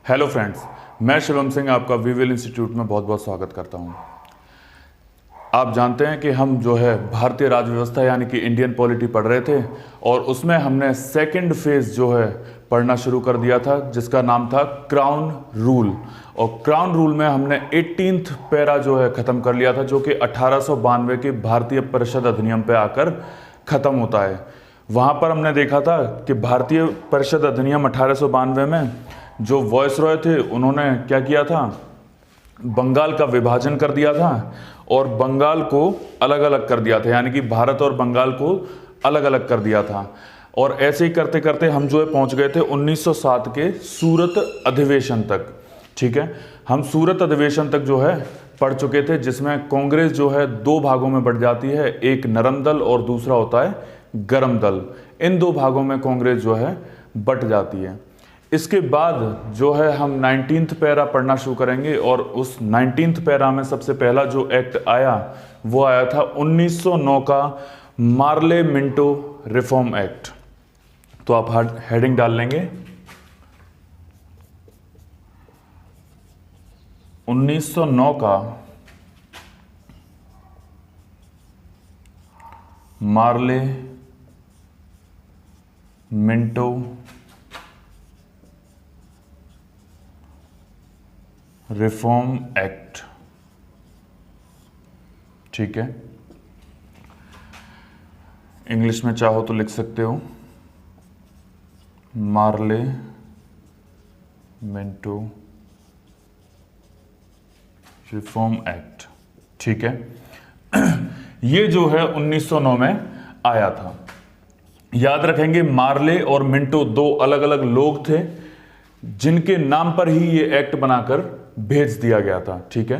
Hello friends, मैं शिवम सिंह आपका weevil institute में बहुत बहुत स्वागत करता हूं। आप जानते हैं कि हम जो है भारतीय राज्य व्यवस्था यानी कि इंडियन पॉलिटी पढ़ रहे थे और उसमें हमने सेकंड फेज जो है पढ़ना शुरू कर दिया था, जिसका नाम था क्राउन रूल। और क्राउन रूल में हमने 18th पैरा जो है ख़त्म कर लिया था, जो कि 1892 के भारतीय परिषद अधिनियम पे आकर ख़त्म होता है। वहाँ पर हमने देखा था कि भारतीय परिषद अधिनियम 1892 में जो वॉइसरॉय थे उन्होंने क्या किया था, बंगाल का विभाजन कर दिया था और बंगाल को अलग अलग कर दिया था, यानी कि भारत और बंगाल को अलग अलग कर दिया था। और ऐसे ही करते करते हम जो है पहुंच गए थे 1907 के सूरत अधिवेशन तक। ठीक है, हम सूरत अधिवेशन तक जो है पढ़ चुके थे, जिसमें कांग्रेस जो है दो भागों में बढ़ जाती है, एक नरम दल और दूसरा होता है गरम दल। इन दो भागों में कांग्रेस जो है बट जाती है। इसके बाद जो है हम 19th पैरा पढ़ना शुरू करेंगे और उस 19th पैरा में सबसे पहला जो एक्ट आया वो आया था 1909 का मार्ले मिंटो रिफॉर्म एक्ट। तो आप हेडिंग डाल लेंगे 1909 का मार्ले मिंटो रिफॉर्म एक्ट। ठीक है, इंग्लिश में चाहो तो लिख सकते हो मार्ले मिंटो रिफॉर्म एक्ट। ठीक है, ये जो है 1909 में आया था। याद रखेंगे, मार्ले और मिंटो दो अलग अलग लोग थे जिनके नाम पर ही ये एक्ट बनाकर भेज दिया गया था। ठीक है,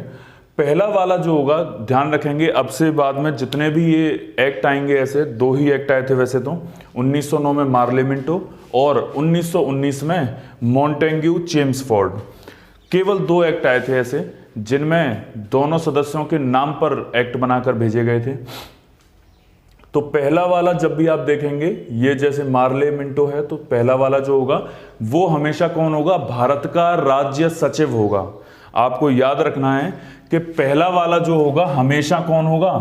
पहला वाला जो होगा, ध्यान रखेंगे अब से बाद में जितने भी ये एक्ट आएंगे, ऐसे दो ही एक्ट आए थे वैसे तो, 1909 में मार्ले मिंटो और 1919 में मॉन्टेग्यू चेम्सफोर्ड। केवल दो एक्ट आए थे ऐसे जिनमें दोनों सदस्यों के नाम पर एक्ट बनाकर भेजे गए थे। तो पहला वाला जब भी आप देखेंगे, ये जैसे मार्ले मिंटो है, तो पहला वाला जो होगा वो हमेशा कौन होगा, भारत का राज्य सचिव होगा। आपको याद रखना है कि पहला वाला जो होगा हमेशा कौन होगा,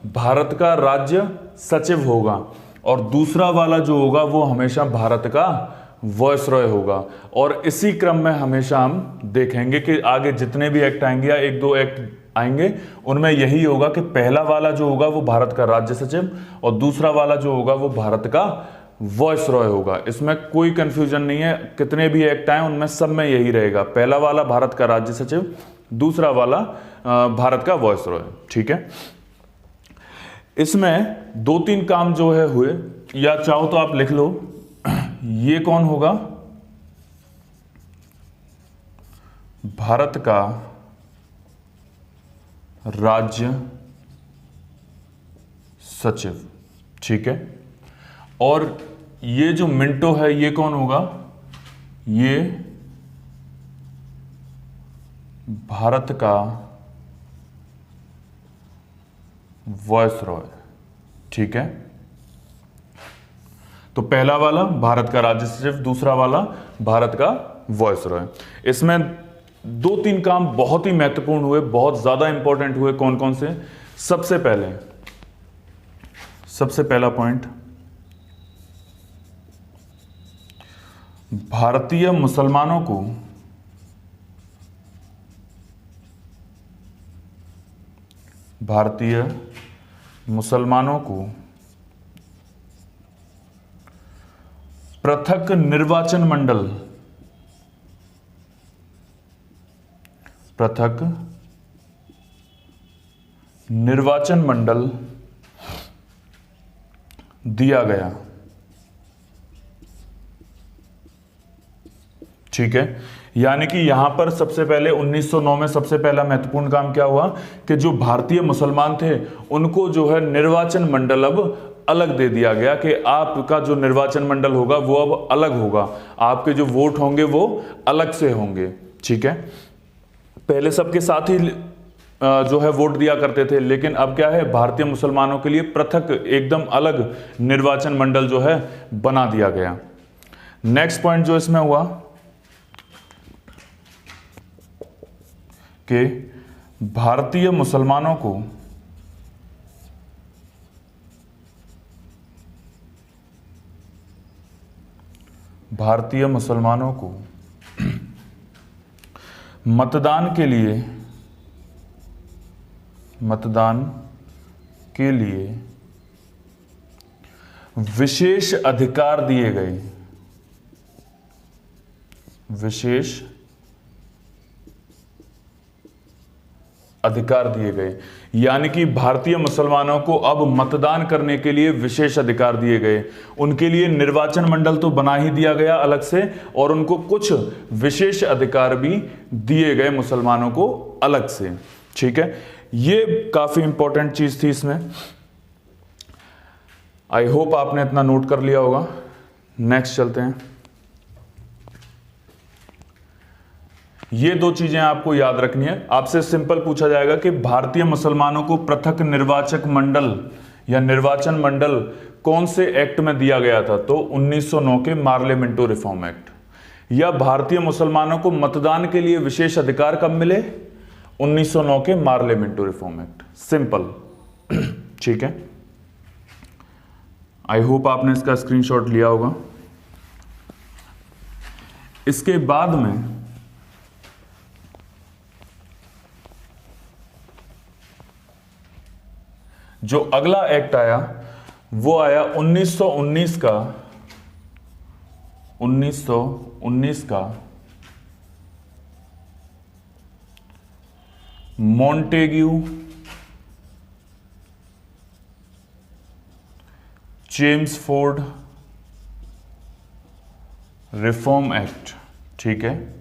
भारत का राज्य सचिव होगा, और दूसरा वाला जो होगा वो हमेशा भारत का वॉइसरॉय होगा। और इसी क्रम में हमेशा हम देखेंगे कि आगे जितने भी एक्ट आएंगे या एक दो एक्ट आएंगे उनमें यही होगा कि पहला वाला जो होगा वो भारत का राज्य सचिव और दूसरा वाला जो होगा वो भारत का वॉइसरॉय होगा। इसमें कोई कंफ्यूजन नहीं है, कितने भी एक्ट आए उनमें सब में यही रहेगा, पहला वाला भारत का राज्य सचिव, दूसरा वाला भारत का वॉइसरॉय। ठीक है, इसमें दो तीन काम जो है हुए, या चाहो तो आप लिख लो, ये कौन होगा, भारत का राज्य सचिव। ठीक है, और ये जो मिंटो है ये कौन होगा, ये भारत का वॉइसरॉय। ठीक है, तो पहला वाला भारत का राज्य सचिव, दूसरा वाला भारत का वॉइसरॉय। इसमें दो तीन काम बहुत ही महत्वपूर्ण हुए, बहुत ज्यादा इंपॉर्टेंट हुए। कौन कौन से? सबसे पहला पॉइंट, भारतीय मुसलमानों को पृथक निर्वाचन मंडल दिया गया। ठीक है, यानी कि यहां पर सबसे पहले 1909 में सबसे पहला महत्वपूर्ण काम क्या हुआ कि जो भारतीय मुसलमान थे उनको जो है निर्वाचन मंडल अब अलग दे दिया गया कि आपका जो निर्वाचन मंडल होगा वो अब अलग होगा, आपके जो वोट होंगे वो अलग से होंगे। ठीक है, पहले सबके साथ ही जो है वोट दिया करते थे, लेकिन अब क्या है, भारतीय मुसलमानों के लिए पृथक एकदम अलग निर्वाचन मंडल जो है बना दिया गया। नेक्स्ट पॉइंट जो इसमें हुआ, के भारतीय मुसलमानों को मतदान के लिए विशेष अधिकार दिए गए, यानी कि भारतीय मुसलमानों को अब मतदान करने के लिए विशेष अधिकार दिए गए। उनके लिए निर्वाचन मंडल तो बना ही दिया गया अलग से, और उनको कुछ विशेष अधिकार भी दिए गए मुसलमानों को अलग से। ठीक है, ये काफी इंपॉर्टेंट चीज थी इसमें। आई होप आपने इतना नोट कर लिया होगा। नेक्स्ट चलते हैं। ये दो चीजें आपको याद रखनी है। आपसे सिंपल पूछा जाएगा कि भारतीय मुसलमानों को पृथक निर्वाचक मंडल या निर्वाचन मंडल कौन से एक्ट में दिया गया था, तो 1909 के मार्ले मिंटो रिफॉर्म एक्ट। या भारतीय मुसलमानों को मतदान के लिए विशेष अधिकार कब मिले, 1909 के Morley Minto reform act. Simple. ठीक है, आई होप आपने इसका स्क्रीनशॉट लिया होगा। इसके बाद में जो अगला एक्ट आया वो आया 1919 का मॉन्टेग्यू चेम्सफोर्ड रिफॉर्म एक्ट। ठीक है,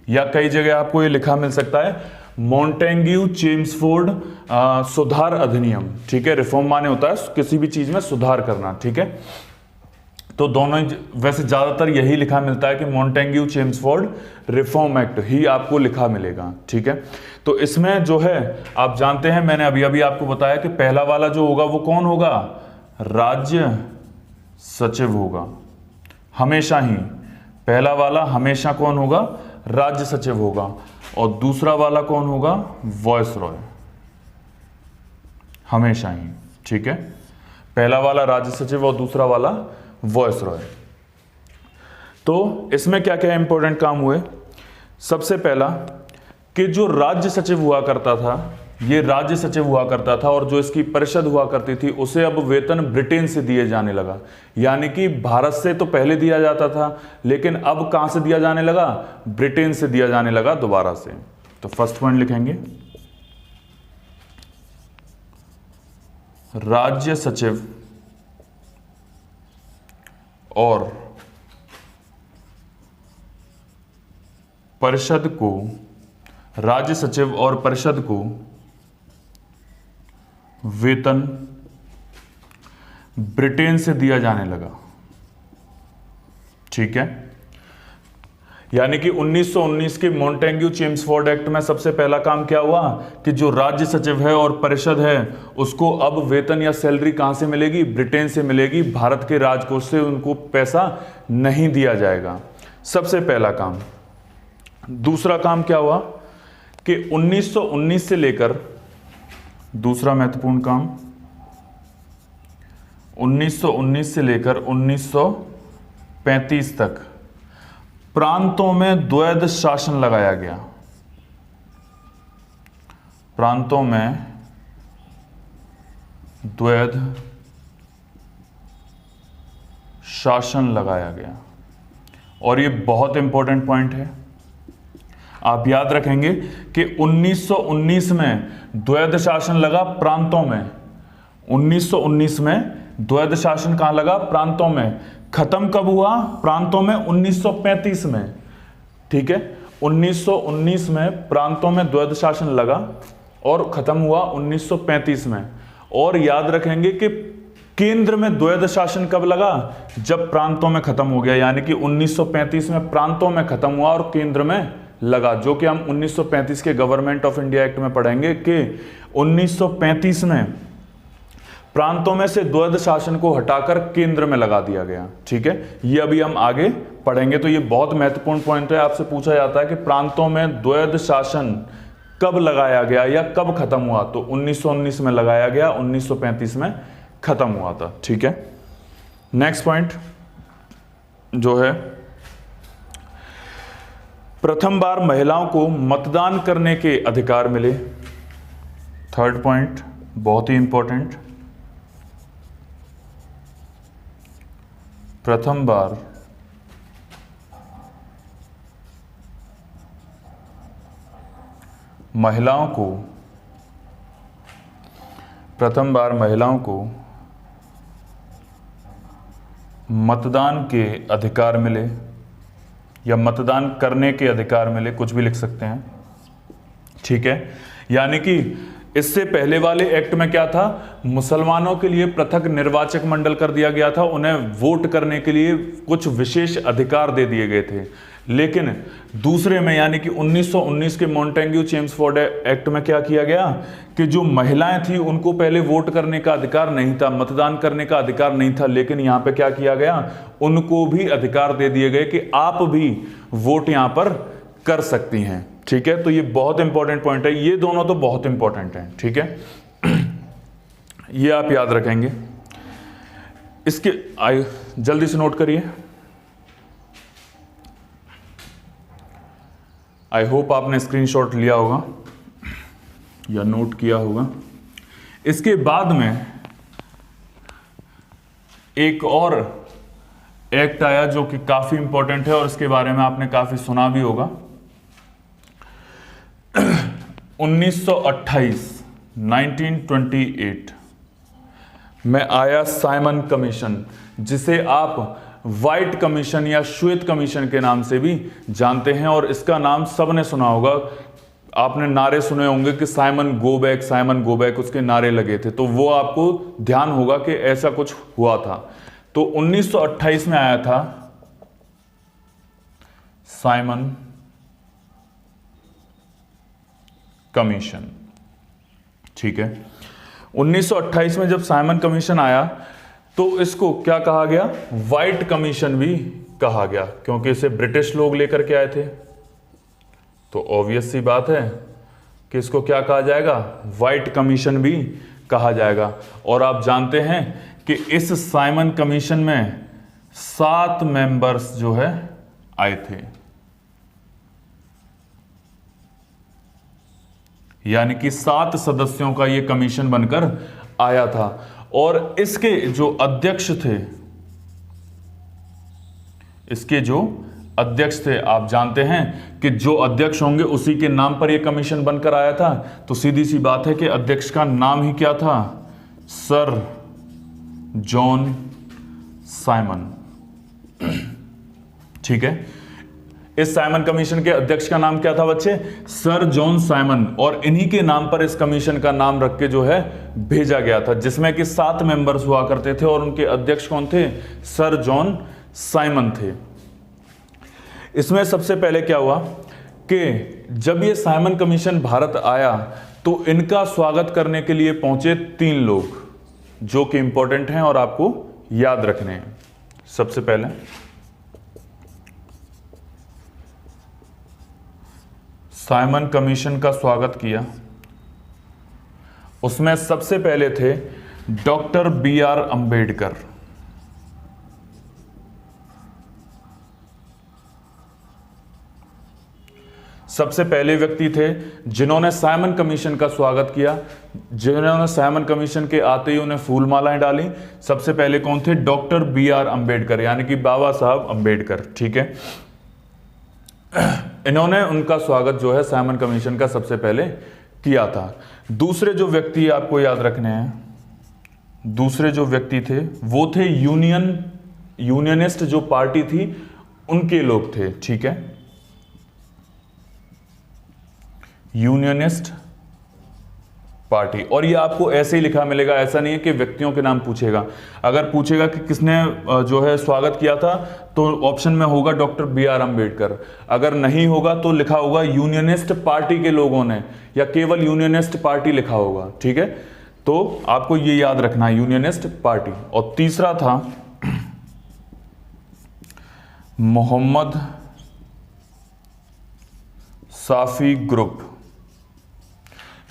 या कई जगह आपको ये लिखा मिल सकता है मॉन्टेग्यू चेम्सफोर्ड सुधार अधिनियम। ठीक है, रिफॉर्म माने होता है किसी भी चीज में सुधार करना। ठीक है, तो दोनों वैसे ज्यादातर यही लिखा मिलता है कि मॉन्टेग्यू चेम्सफोर्ड रिफॉर्म एक्ट ही आपको लिखा मिलेगा। ठीक है, तो इसमें जो है आप जानते हैं, मैंने अभी अभी आपको बताया कि पहला वाला जो होगा वो कौन होगा, राज्य सचिव होगा हमेशा ही। पहला वाला हमेशा कौन होगा, राज्य सचिव होगा, और दूसरा वाला कौन होगा, वॉयसरॉय, हमेशा ही। ठीक है, पहला वाला राज्य सचिव और दूसरा वाला वॉयसरॉय। तो इसमें क्या क्या इंपॉर्टेंट काम हुए। सबसे पहला कि जो राज्य सचिव हुआ करता था, ये राज्य सचिव हुआ करता था, और जो इसकी परिषद हुआ करती थी उसे अब वेतन ब्रिटेन से दिए जाने लगा। यानी कि भारत से तो पहले दिया जाता था, लेकिन अब कहां से दिया जाने लगा, ब्रिटेन से दिया जाने लगा दोबारा से। तो फर्स्ट पॉइंट लिखेंगे, राज्य सचिव और परिषद को, राज्य सचिव और परिषद को वेतन ब्रिटेन से दिया जाने लगा। ठीक है, यानी कि 1919 के मॉन्टेग्यू चेम्सफोर्ड एक्ट में सबसे पहला काम क्या हुआ कि जो राज्य सचिव है और परिषद है उसको अब वेतन या सैलरी कहां से मिलेगी, ब्रिटेन से मिलेगी। भारत के राजकोष से उनको पैसा नहीं दिया जाएगा, सबसे पहला काम। दूसरा काम क्या हुआ कि 1919 से लेकर, दूसरा महत्वपूर्ण काम, 1919 से लेकर 1935 तक प्रांतों में द्वैध शासन लगाया गया। प्रांतों में द्वैध शासन लगाया गया, और ये बहुत इंपॉर्टेंट पॉइंट है। आप याद रखेंगे कि 1919 में द्वैध शासन लगा प्रांतों में। 1919 में द्वैध शासन कहां लगा, प्रांतों में। खत्म कब हुआ, प्रांतों में 1935 में। ठीक है, 1919 में प्रांतों में द्वैध शासन लगा और खत्म हुआ 1935 में। और याद रखेंगे कि केंद्र में द्वैध शासन कब लगा, जब प्रांतों में खत्म हो गया। यानी कि 1935 में प्रांतों में खत्म हुआ और केंद्र में लगा, जो कि हम 1935 के गवर्नमेंट ऑफ इंडिया एक्ट में पढ़ेंगे कि 1935 में प्रांतों में से द्वैध शासन को हटाकर केंद्र में लगा दिया गया। ठीक है, ये अभी हम आगे पढ़ेंगे। तो ये बहुत महत्वपूर्ण पॉइंट है, आपसे पूछा जाता है कि प्रांतों में द्वैध शासन कब लगाया गया या कब खत्म हुआ, तो 1919 में लगाया गया, 1935 में खत्म हुआ था। ठीक है, नेक्स्ट पॉइंट जो है, प्रथम बार महिलाओं को मतदान करने के अधिकार मिले। थर्ड पॉइंट बहुत ही इंपॉर्टेंट, प्रथम बार महिलाओं को मतदान के अधिकार मिले या मतदान करने के अधिकार मिले, कुछ भी लिख सकते हैं। ठीक है, यानी कि इससे पहले वाले एक्ट में क्या था, मुसलमानों के लिए पृथक निर्वाचक मंडल कर दिया गया था, उन्हें वोट करने के लिए कुछ विशेष अधिकार दे दिए गए थे। लेकिन दूसरे में यानी कि 1919 के मॉन्टेग्यू चेम्सफोर्ड एक्ट में क्या किया गया कि जो महिलाएं थी उनको पहले वोट करने का अधिकार नहीं था, मतदान करने का अधिकार नहीं था, लेकिन यहां पे क्या किया गया, उनको भी अधिकार दे दिए गए कि आप भी वोट यहां पर कर सकती हैं। ठीक है, तो ये बहुत इंपॉर्टेंट पॉइंट है, ये दोनों तो बहुत इंपॉर्टेंट हैं। ठीक है, ये आप याद रखेंगे। इसके जल्दी से नोट करिए। आई होप आपने स्क्रीनशॉट लिया होगा या नोट किया होगा। इसके बाद में एक और एक्ट आया जो कि काफी इंपॉर्टेंट है और इसके बारे में आपने काफी सुना भी होगा। 1928 में आया साइमन कमीशन, जिसे आप व्हाइट कमीशन या श्वेत कमीशन के नाम से भी जानते हैं, और इसका नाम सबने सुना होगा। आपने नारे सुने होंगे कि Simon go back, Simon go back, उसके नारे लगे थे, तो वो आपको ध्यान होगा कि ऐसा कुछ हुआ था। तो 1928 में आया था साइमन कमीशन। ठीक है, 1928 में जब साइमन कमीशन आया तो इसको क्या कहा गया, व्हाइट कमीशन भी कहा गया, क्योंकि इसे ब्रिटिश लोग लेकर के आए थे। तो ऑब्वियस सी बात है कि इसको क्या कहा जाएगा, व्हाइट कमीशन भी कहा जाएगा। और आप जानते हैं कि इस साइमन कमीशन में 7 मेंबर्स जो है आए थे, यानी कि 7 सदस्यों का यह कमीशन बनकर आया था। और इसके जो अध्यक्ष थे, आप जानते हैं कि जो अध्यक्ष होंगे उसी के नाम पर यह कमीशन बनकर आया था। तो सीधी सी बात है कि अध्यक्ष का नाम ही क्या था, सर जॉन साइमन। ठीक है, इस साइमन कमीशन के अध्यक्ष का नाम क्या था बच्चे, सर जॉन साइमन, और इन्हीं के नाम पर इस कमीशन का नाम रख के जो है भेजा गया था, जिसमें कि 7 मेंबर्स हुआ करते थे और उनके अध्यक्ष कौन थे, सर जॉन साइमन थे। इसमें सबसे पहले क्या हुआ कि जब ये साइमन कमीशन भारत आया तो इनका स्वागत करने के लिए पहुंचे 3 लोग जो कि इंपॉर्टेंट हैं और आपको याद रखने हैं। सबसे पहले साइमन कमीशन का स्वागत किया, उसमें सबसे पहले थे डॉक्टर B.R. अंबेडकर। सबसे पहले व्यक्ति थे जिन्होंने साइमन कमीशन का स्वागत किया, जिन्होंने साइमन कमीशन के आते ही उन्हें फूल मालाएं डाली। सबसे पहले कौन थे, डॉक्टर B.R. अंबेडकर, यानी कि बाबा साहब अंबेडकर। ठीक है, इन्होंने उनका स्वागत जो है साइमन कमीशन का सबसे पहले किया था। दूसरे जो व्यक्ति आपको याद रखने हैं, दूसरे जो व्यक्ति थे वो थे यूनियनिस्ट जो पार्टी थी उनके लोग थे। ठीक है, यूनियनिस्ट पार्टी, और ये आपको ऐसे ही लिखा मिलेगा, ऐसा नहीं है कि व्यक्तियों के नाम पूछेगा। अगर पूछेगा कि किसने जो है स्वागत किया था तो ऑप्शन में होगा डॉक्टर B.R. अंबेडकर, अगर नहीं होगा तो लिखा होगा यूनियनिस्ट पार्टी के लोगों ने, या केवल यूनियनिस्ट पार्टी लिखा होगा। ठीक है, तो आपको ये याद रखना है, यूनियनिस्ट पार्टी। और तीसरा था मोहम्मद साफी ग्रुप।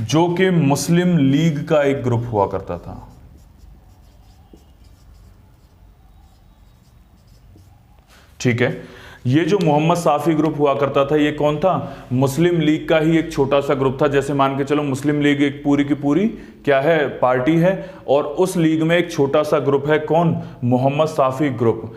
जो कि मुस्लिम लीग का एक ग्रुप हुआ करता था। ठीक है, ये जो मोहम्मद साफ़ी ग्रुप हुआ करता था ये कौन था? मुस्लिम लीग का ही एक छोटा सा ग्रुप था। जैसे मान के चलो मुस्लिम लीग एक पूरी की पूरी क्या है, पार्टी है, और उस लीग में एक छोटा सा ग्रुप है, कौन? मोहम्मद साफ़ी ग्रुप।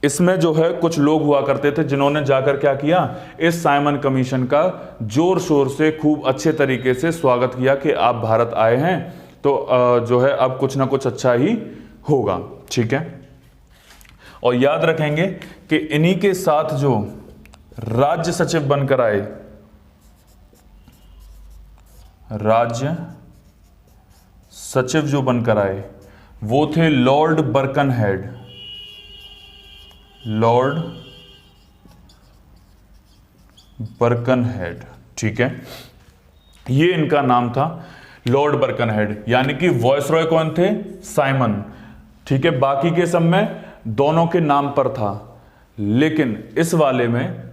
इसमें जो है कुछ लोग हुआ करते थे जिन्होंने जाकर क्या किया, इस साइमन कमीशन का जोर शोर से खूब अच्छे तरीके से स्वागत किया कि आप भारत आए हैं तो जो है अब कुछ ना कुछ अच्छा ही होगा। ठीक है, और याद रखेंगे कि इन्हीं के साथ जो राज्य सचिव बनकर आए, राज्य सचिव जो बनकर आए वो थे लॉर्ड बर्कनहेड। लॉर्ड बर्कनहेड, ठीक है, ये इनका नाम था, लॉर्ड बर्कनहेड। यानी कि वॉइसरॉय कौन थे? साइमन। ठीक है, बाकी के सब में दोनों के नाम पर था, लेकिन इस वाले में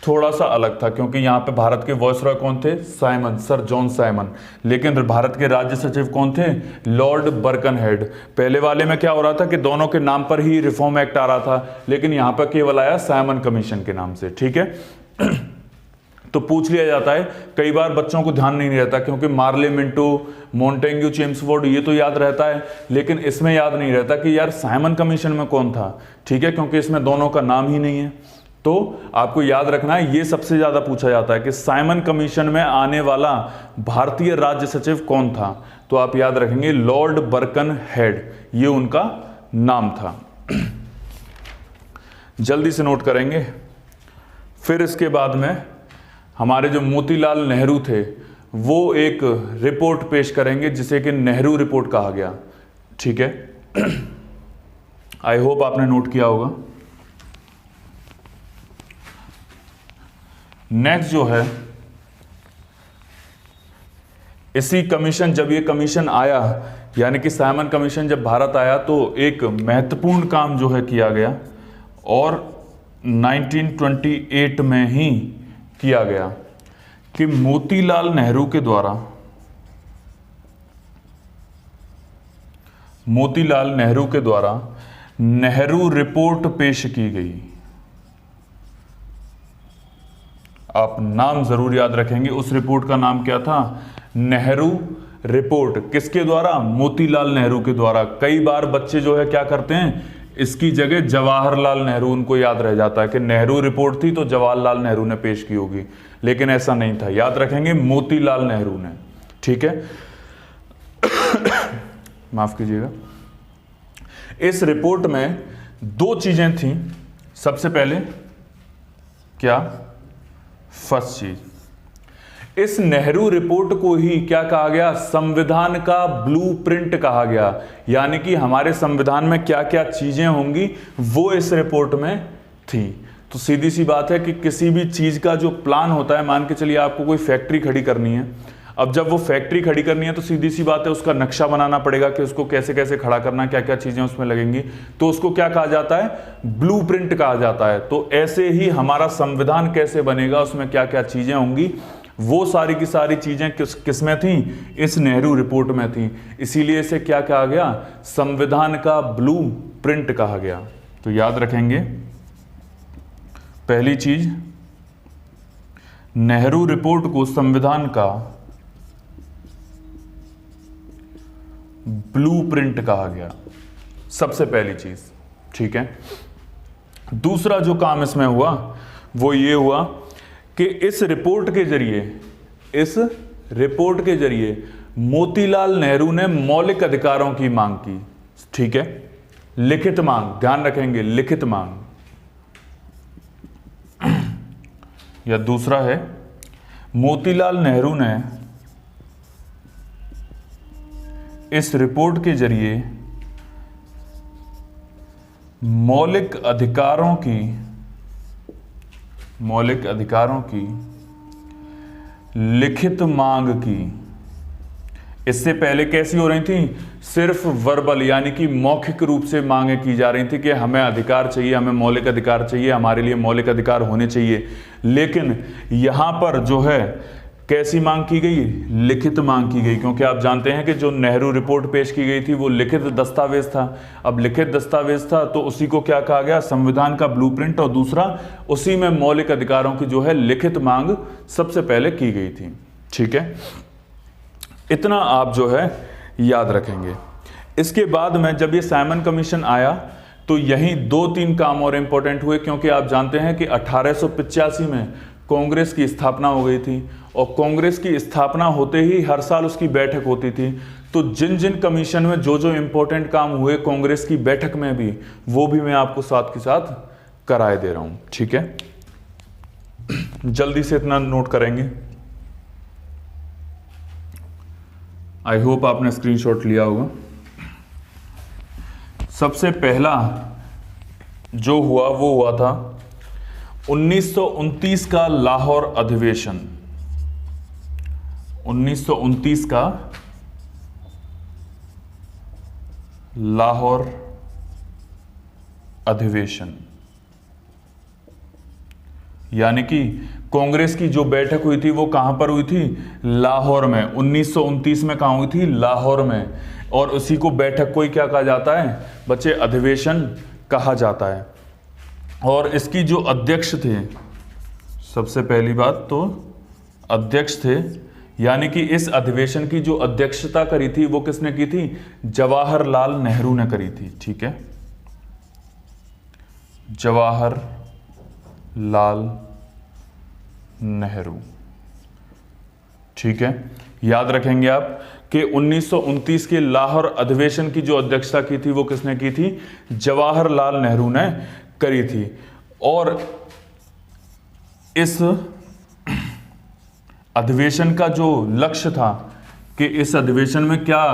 थोड़ा सा अलग था, क्योंकि यहां पे भारत के वॉइसरॉय कौन थे? Simon, sir John Simon. लेकिन भारत के राज्य सचिव कौन थे? Lord Birkenhead. पहले वाले में क्या हो रहा था कि दोनों के नाम पर ही रिफॉर्म एक्ट आ रहा था, लेकिन यहां पर केवल आया साइमन कमीशन के नाम से। ठीक है, तो पूछ लिया जाता है, कई बार बच्चों को ध्यान नहीं रहता, क्योंकि मार्ले मिंटो, मॉन्टेग्यू, चेम्सफोर्ड ये तो याद रहता है, लेकिन इसमें याद नहीं रहता कि यार साइमन कमीशन में कौन था। ठीक है, क्योंकि इसमें दोनों का नाम ही नहीं है। तो आपको याद रखना है, ये सबसे ज्यादा पूछा जाता है कि साइमन कमीशन में आने वाला भारतीय राज्य सचिव कौन था। तो आप याद रखेंगे लॉर्ड बर्कनहेड, ये उनका नाम था। जल्दी से नोट करेंगे। फिर इसके बाद में हमारे जो मोतीलाल नेहरू थे वो एक रिपोर्ट पेश करेंगे जिसे कि नेहरू रिपोर्ट कहा गया। ठीक है, आई होप आपने नोट किया होगा। नेक्स्ट जो है, इसी कमीशन, जब ये कमीशन आया, यानी कि साइमन कमीशन जब भारत आया, तो एक महत्वपूर्ण काम जो है किया गया, और 1928 में ही किया गया कि मोतीलाल नेहरू के द्वारा, मोतीलाल नेहरू के द्वारा नेहरू रिपोर्ट पेश की गई। आप नाम जरूर याद रखेंगे, उस रिपोर्ट का नाम क्या था? नेहरू रिपोर्ट। किसके द्वारा? मोतीलाल नेहरू के द्वारा। कई बार बच्चे जो है क्या करते हैं, इसकी जगह जवाहरलाल नेहरू उनको याद रह जाता है कि नेहरू रिपोर्ट थी तो जवाहरलाल नेहरू ने पेश की होगी, लेकिन ऐसा नहीं था। याद रखेंगे मोतीलाल नेहरू ने। ठीक है, माफ कीजिएगा। इस रिपोर्ट में दो चीजें थी। सबसे पहले क्या? फर्स्ट चीज, इस नेहरू रिपोर्ट को ही क्या कहा गया? संविधान का ब्लूप्रिंट कहा गया। यानी कि हमारे संविधान में क्या क्या चीजें होंगी वो इस रिपोर्ट में थी। तो सीधी सी बात है कि किसी भी चीज का जो प्लान होता है, मान के चलिए आपको कोई फैक्ट्री खड़ी करनी है, अब जब वो फैक्ट्री खड़ी करनी है तो सीधी सी बात है उसका नक्शा बनाना पड़ेगा कि उसको कैसे कैसे खड़ा करना, क्या क्या चीजें उसमें लगेंगी, तो उसको क्या कहा जाता है? ब्लूप्रिंट कहा जाता है। तो ऐसे ही हमारा संविधान कैसे बनेगा, उसमें क्या क्या चीजें होंगी, वो सारी की सारी चीजें किसमें थी? इस नेहरू रिपोर्ट में थी। इसीलिए इसे क्या कहा गया? संविधान का ब्लूप्रिंट कहा गया। तो याद रखेंगे, पहली चीज, नेहरू रिपोर्ट को संविधान का ब्लूप्रिंट कहा गया, सबसे पहली चीज। ठीक है, दूसरा जो काम इसमें हुआ वो ये हुआ कि इस रिपोर्ट के जरिए मोतीलाल नेहरू ने मौलिक अधिकारों की मांग की। ठीक है, लिखित मांग, ध्यान रखेंगे, लिखित मांग। या दूसरा है, मोतीलाल नेहरू ने इस रिपोर्ट के जरिए मौलिक अधिकारों की लिखित मांग की। इससे पहले कैसी हो रही थी? सिर्फ वर्बल, यानी कि मौखिक रूप से मांगे की जा रही थी कि हमें अधिकार चाहिए, हमें मौलिक अधिकार चाहिए, हमारे लिए मौलिक अधिकार होने चाहिए। लेकिन यहां पर जो है कैसी मांग की गई? लिखित मांग की गई, क्योंकि आप जानते हैं कि जो नेहरू रिपोर्ट पेश की गई थी वो लिखित दस्तावेज था। अब लिखित दस्तावेज था तो उसी को क्या कहा गया? संविधान का ब्लूप्रिंट। और दूसरा, उसी में मौलिक अधिकारों की जो है लिखित मांग सबसे पहले की गई थी। ठीक है, इतना आप जो है याद रखेंगे। इसके बाद में जब ये साइमन कमीशन आया तो यहीं 2-3 काम और इंपॉर्टेंट हुए, क्योंकि आप जानते हैं कि 1885 में कांग्रेस की स्थापना हो गई थी, और कांग्रेस की स्थापना होते ही हर साल उसकी बैठक होती थी। तो जिन जिन कमीशन में जो जो इंपॉर्टेंट काम हुए कांग्रेस की बैठक में भी, वो भी मैं आपको साथ के साथ कराए दे रहा हूं। ठीक है, जल्दी से इतना नोट करेंगे। आई होप आपने स्क्रीनशॉट लिया होगा। सबसे पहला जो हुआ वो हुआ था 1929 का लाहौर अधिवेशन। 1929 का लाहौर अधिवेशन, यानी कि कांग्रेस की जो बैठक हुई थी वो कहां पर हुई थी? लाहौर में। 1929 में कहां हुई थी? लाहौर में। और उसी को बैठक को ही क्या कहा जाता है बच्चे? अधिवेशन कहा जाता है। और इसकी जो अध्यक्ष थे, सबसे पहली बात तो अध्यक्ष थे, यानी कि इस अधिवेशन की जो अध्यक्षता करी थी वो किसने की थी? जवाहरलाल नेहरू ने करी थी। ठीक है, जवाहरलाल नेहरू। ठीक है, याद रखेंगे आप कि 1929 के लाहौर अधिवेशन की जो अध्यक्षता की थी वो किसने की थी? जवाहरलाल नेहरू ने करी थी। और इस अधिवेशन का जो लक्ष्य था कि इस अधिवेशन में क्या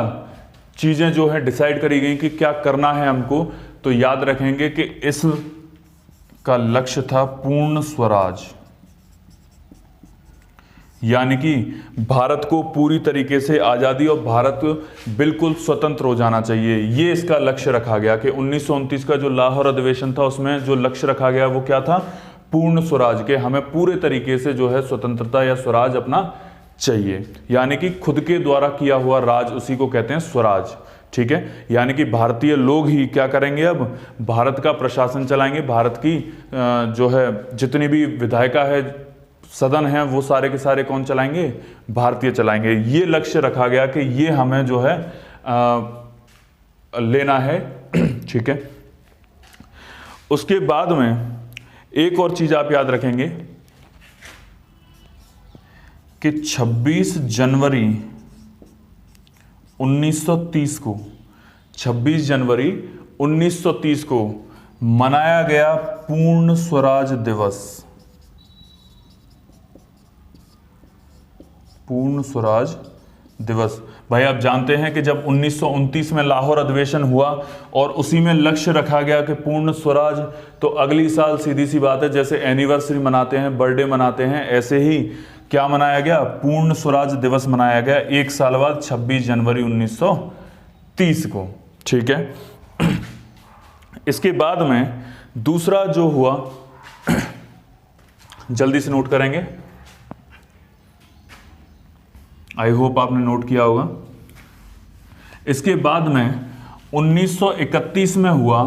चीजें जो है डिसाइड करी गई कि क्या करना है हमको, तो याद रखेंगे कि इस का लक्ष्य था पूर्ण स्वराज, यानी कि भारत को पूरी तरीके से आज़ादी और भारत बिल्कुल स्वतंत्र हो जाना चाहिए। ये इसका लक्ष्य रखा गया कि 1929 का जो लाहौर अधिवेशन था उसमें जो लक्ष्य रखा गया वो क्या था? पूर्ण स्वराज के, हमें पूरे तरीके से जो है स्वतंत्रता या स्वराज अपना चाहिए, यानी कि खुद के द्वारा किया हुआ राज, उसी को कहते हैं स्वराज। ठीक है, यानी कि भारतीय लोग ही क्या करेंगे? अब भारत का प्रशासन चलाएंगे, भारत की जो है जितनी भी विधायिका है, सदन है, वो सारे के सारे कौन चलाएंगे? भारतीय चलाएंगे। ये लक्ष्य रखा गया कि ये हमें जो है लेना है। ठीक है, उसके बाद में एक और चीज आप याद रखेंगे कि 26 जनवरी 1930 को, 26 जनवरी 1930 को मनाया गया पूर्ण स्वराज दिवस। पूर्ण स्वराज दिवस। भाई आप जानते हैं कि जब 1929 में लाहौर अधिवेशन हुआ और उसी में लक्ष्य रखा गया कि पूर्ण स्वराज, तो अगली साल सीधी सी बात है जैसे एनिवर्सरी मनाते हैं, बर्थडे मनाते हैं, ऐसे ही क्या मनाया गया? पूर्ण स्वराज दिवस मनाया गया एक साल बाद 26 जनवरी 1930 को। ठीक है, इसके बाद में दूसरा जो हुआ, जल्दी से नोट करेंगे, आई होप आपने नोट किया होगा। इसके बाद में 1931 में हुआ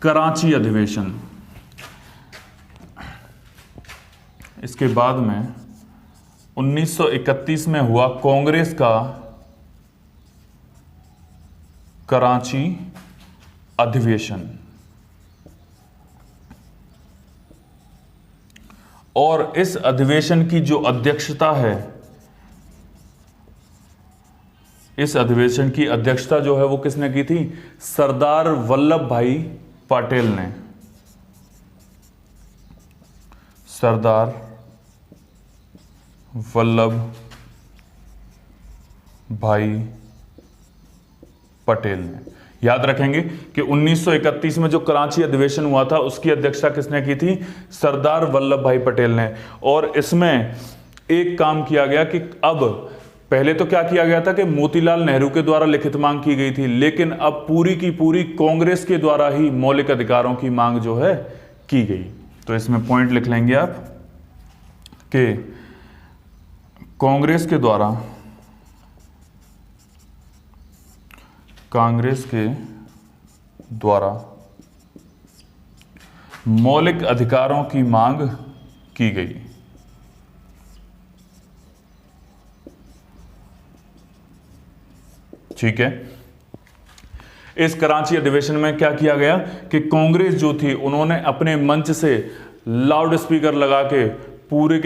कराची अधिवेशन। इसके बाद में 1931 में हुआ कांग्रेस का कराची अधिवेशन। और इस अधिवेशन की जो अध्यक्षता है, इस अधिवेशन की अध्यक्षता जो है वो किसने की थी? सरदार वल्लभ भाई पटेल ने। सरदार वल्लभ भाई पटेल ने। याद रखेंगे कि 1931 में जो कराची अधिवेशन हुआ था उसकी अध्यक्षता किसने की थी? सरदार वल्लभ भाई पटेल ने। और इसमें एक काम किया गया कि अब पहले तो क्या किया गया था कि मोतीलाल नेहरू के द्वारा लिखित मांग की गई थी, लेकिन अब पूरी की पूरी कांग्रेस के द्वारा ही मौलिक अधिकारों की मांग जो है की गई। तो इसमें पॉइंट लिख लेंगे आप कि कांग्रेस के द्वारा मौलिक अधिकारों की मांग की गई। ठीक है, इस कराची अधिवेशन में क्या किया गया कि कांग्रेस जो थी उन्होंने अपने मंच से लाउड स्पीकर लगा के पूरे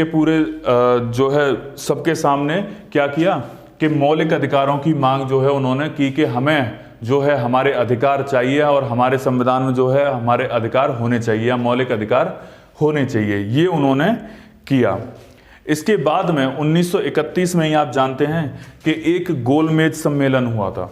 जो है सबके सामने क्या किया कि मौलिक अधिकारों की मांग जो है उन्होंने की कि हमें जो है हमारे अधिकार चाहिए और हमारे संविधान में जो है हमारे अधिकार होने चाहिए या मौलिक अधिकार होने चाहिए, ये उन्होंने किया। इसके बाद में 1931 में ही आप जानते हैं कि एक गोलमेज सम्मेलन हुआ था।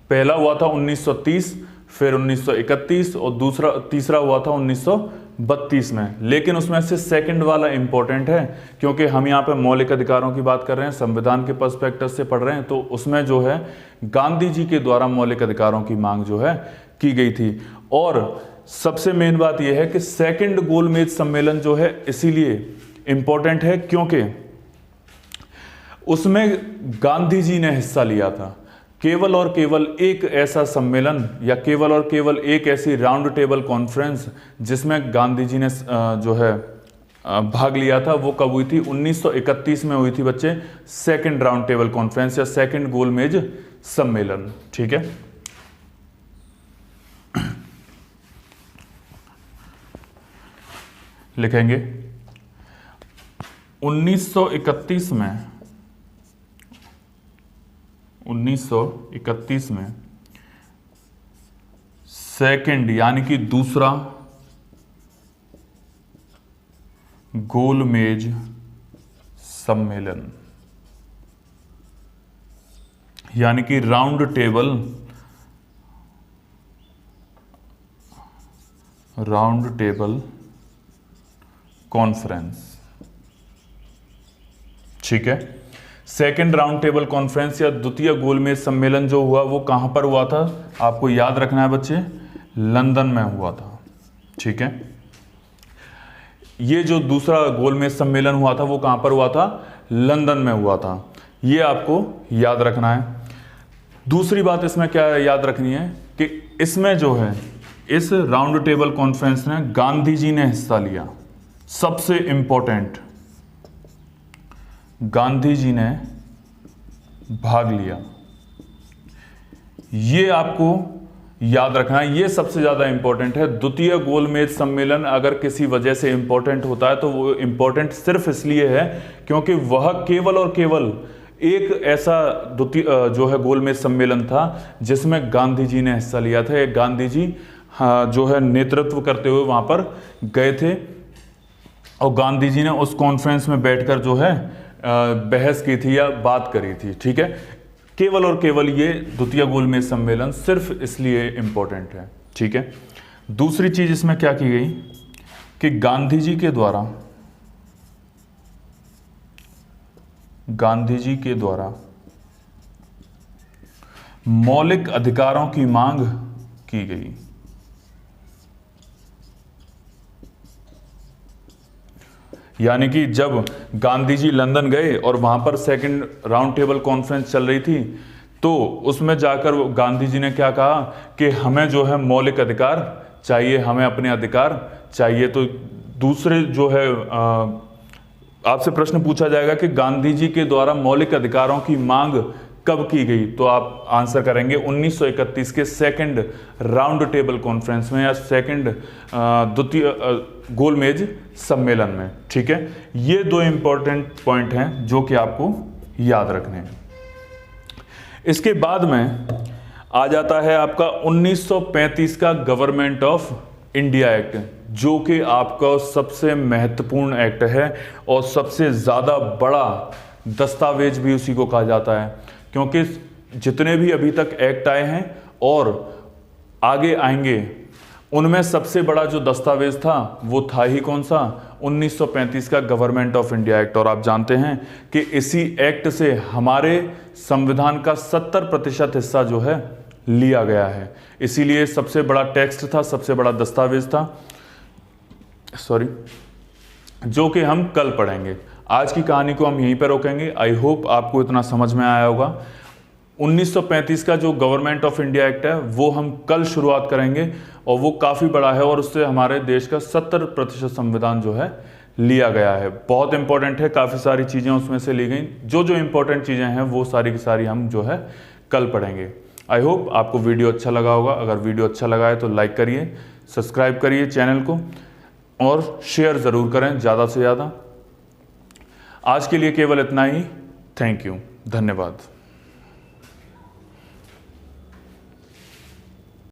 पहला हुआ था 1930, फिर 1931 और तीसरा हुआ था 1932 में। लेकिन उसमें से सेकंड वाला इंपॉर्टेंट है क्योंकि हम यहाँ पे मौलिक अधिकारों की बात कर रहे हैं, संविधान के पर्सपेक्टिव से पढ़ रहे हैं, तो उसमें जो है गांधी जी के द्वारा मौलिक अधिकारों की मांग जो है की गई थी। और सबसे मेन बात यह है कि सेकंड गोलमेज सम्मेलन जो है इसीलिए इंपॉर्टेंट है क्योंकि उसमें गांधी जी ने हिस्सा लिया था। केवल और केवल एक ऐसा सम्मेलन या केवल और केवल एक ऐसी राउंड टेबल कॉन्फ्रेंस जिसमें गांधी जी ने जो है भाग लिया था, वो कब हुई थी? 1931 में हुई थी बच्चे, सेकंड राउंड टेबल कॉन्फ्रेंस या सेकंड गोलमेज सम्मेलन। ठीक है, लिखेंगे 1931 में सेकंड यानी कि दूसरा गोलमेज सम्मेलन यानी कि राउंड टेबल कॉन्फ्रेंस। ठीक है, सेकेंड राउंड टेबल कॉन्फ्रेंस या द्वितीय गोलमेज सम्मेलन जो हुआ वो कहां पर हुआ था? आपको याद रखना है बच्चे, लंदन में हुआ था। ठीक है, ये जो दूसरा गोलमेज सम्मेलन हुआ था वो कहां पर हुआ था? लंदन में हुआ था। ये आपको याद रखना है। दूसरी बात इसमें क्या याद रखनी है कि इसमें जो है इस राउंड टेबल कॉन्फ्रेंस में गांधी जी ने हिस्सा लिया। सबसे इंपॉर्टेंट, गांधी जी ने भाग लिया। ये आपको याद रखना है, ये सबसे ज्यादा इंपॉर्टेंट है। द्वितीय गोलमेज सम्मेलन अगर किसी वजह से इंपॉर्टेंट होता है तो वो इंपॉर्टेंट सिर्फ इसलिए है क्योंकि वह केवल और केवल एक ऐसा द्वितीय जो है गोलमेज सम्मेलन था जिसमें गांधी जी ने हिस्सा लिया था। एक गांधी जी जो है नेतृत्व करते हुए वहां पर गए थे और गांधी जी ने उस कॉन्फ्रेंस में बैठकर जो है बहस की थी या बात करी थी। ठीक है, केवल और केवल ये द्वितीय गोलमेज सम्मेलन सिर्फ इसलिए इंपॉर्टेंट है। ठीक है, दूसरी चीज इसमें क्या की गई कि गांधी जी के द्वारा मौलिक अधिकारों की मांग की गई। यानी कि जब गांधी जी लंदन गए और वहां पर सेकंड राउंड टेबल कॉन्फ्रेंस चल रही थी तो उसमें जाकर गांधी जी ने क्या कहा कि हमें जो है मौलिक अधिकार चाहिए, हमें अपने अधिकार चाहिए। तो दूसरे जो है आपसे प्रश्न पूछा जाएगा कि गांधी जी के द्वारा मौलिक अधिकारों की मांग कब की गई, तो आप आंसर करेंगे 1931 के सेकंड राउंड टेबल कॉन्फ्रेंस में या सेकंड द्वितीय गोलमेज सम्मेलन में। ठीक है, ये दो इंपॉर्टेंट पॉइंट हैं जो कि आपको याद रखने हैं। इसके बाद में आ जाता है आपका 1935 का गवर्नमेंट ऑफ इंडिया एक्ट, जो कि आपका सबसे महत्वपूर्ण एक्ट है और सबसे ज़्यादा बड़ा दस्तावेज भी उसी को कहा जाता है, क्योंकि जितने भी अभी तक एक्ट आए हैं और आगे आएंगे उनमें सबसे बड़ा जो दस्तावेज था वो था ही कौन सा? 1935 का गवर्नमेंट ऑफ इंडिया एक्ट। और आप जानते हैं कि इसी एक्ट से हमारे संविधान का 70% हिस्सा जो है लिया गया है, इसीलिए सबसे बड़ा टेक्स्ट था, सबसे बड़ा दस्तावेज था, जो कि हम कल पढ़ेंगे। आज की कहानी को हम यहीं पर रोकेंगे। आई होप आपको इतना समझ में आया होगा। 1935 का जो गवर्नमेंट ऑफ इंडिया एक्ट है वो हम कल शुरुआत करेंगे और वो काफ़ी बड़ा है और उससे हमारे देश का 70% संविधान जो है लिया गया है। बहुत इंपॉर्टेंट है, काफ़ी सारी चीज़ें उसमें से ली गई। जो जो इंपॉर्टेंट चीज़ें हैं वो सारी की सारी हम जो है कल पढ़ेंगे। आई होप आपको वीडियो अच्छा लगा होगा। अगर वीडियो अच्छा लगा है तो लाइक करिए, सब्सक्राइब करिए चैनल को और शेयर ज़रूर करें ज़्यादा से ज़्यादा। आज के लिए केवल इतना ही। थैंक यू, धन्यवाद।